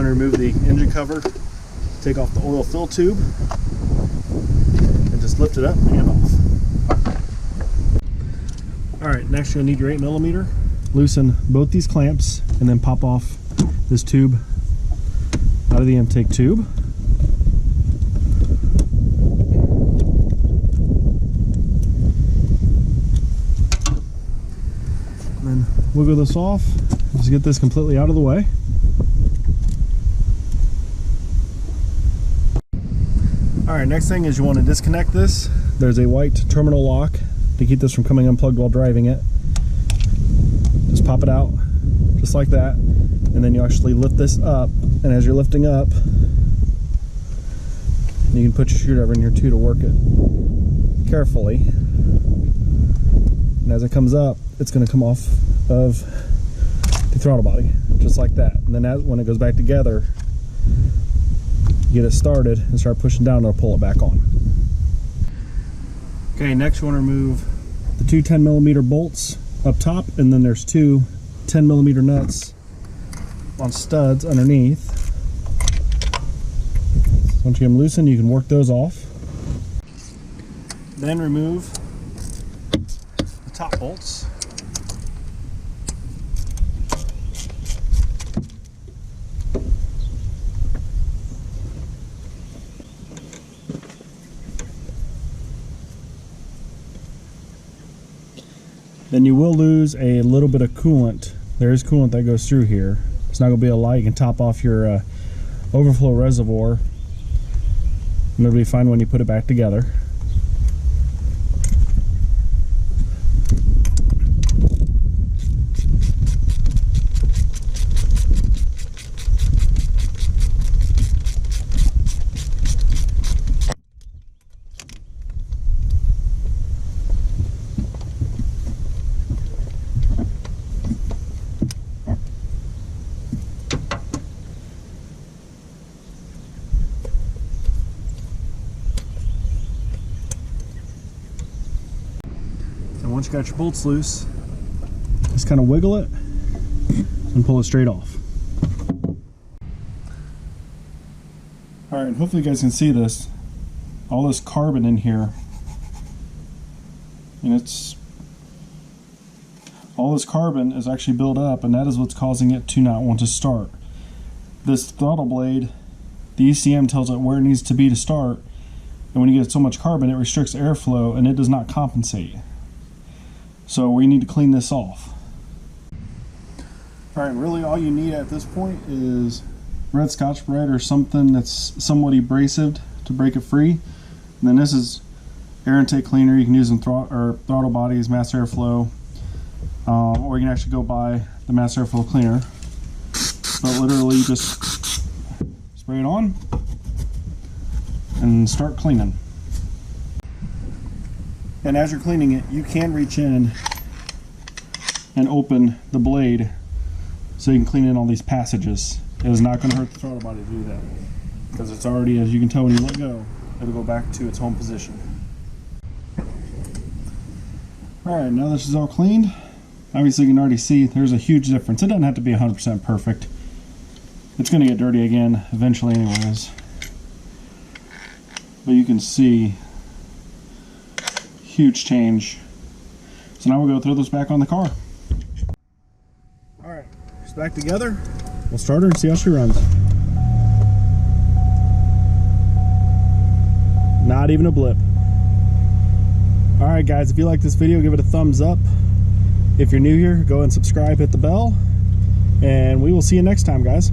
to remove the engine cover, take off the oil fill tube, and just lift it up and off. Alright, next you'll need your 8mm. Loosen both these clamps and then pop off this tube out of the intake tube. And then wiggle this off. Just get this completely out of the way. Alright, next thing is you want to disconnect this. There's a white terminal lock to keep this from coming unplugged while driving it. Just pop it out, just like that, and then you actually lift this up, and as you're lifting up, you can put your screwdriver in here too to work it carefully. And as it comes up, it's going to come off of the throttle body, just like that. And then when it goes back together, get it started and start pushing down, it'll pull it back on. Okay, next you want to remove the two 10mm bolts up top, and then there's two 10mm nuts on studs underneath. Once you get them loosened, you can work those off. Then remove the top bolts. Then you will lose a little bit of coolant. There is coolant that goes through here. It's not going to be a lot. You can top off your overflow reservoir, and it'll be fine when you put it back together. Once you got your bolts loose, just kind of wiggle it and pull it straight off. Alright, and hopefully you guys can see this. All this carbon in here, and all this carbon is actually built up, and that is what's causing it to not want to start. This throttle blade, the ECM tells it where it needs to be to start, and when you get so much carbon, it restricts airflow and it does not compensate. So we need to clean this off. Alright, really all you need at this point is red Scotch-Brite or something that's somewhat abrasive to break it free. And then this is air intake cleaner. You can use in throttle bodies, mass airflow, or you can actually go buy the mass airflow cleaner. But literally just spray it on and start cleaning. And as you're cleaning it, you can reach in and open the blade so you can clean in all these passages. It is not going to hurt the throttle body to do that, because it's already, as you can tell when you let go, it'll go back to its home position. Alright, now this is all cleaned. Obviously you can already see there's a huge difference. It doesn't have to be 100% perfect. It's going to get dirty again eventually anyways. But you can see huge change. So now we'll go throw this back on the car. Alright, she's back together. We'll start her and see how she runs. Not even a blip. Alright guys, if you like this video, give it a thumbs up. If you're new here, go and subscribe, hit the bell, and we will see you next time, guys.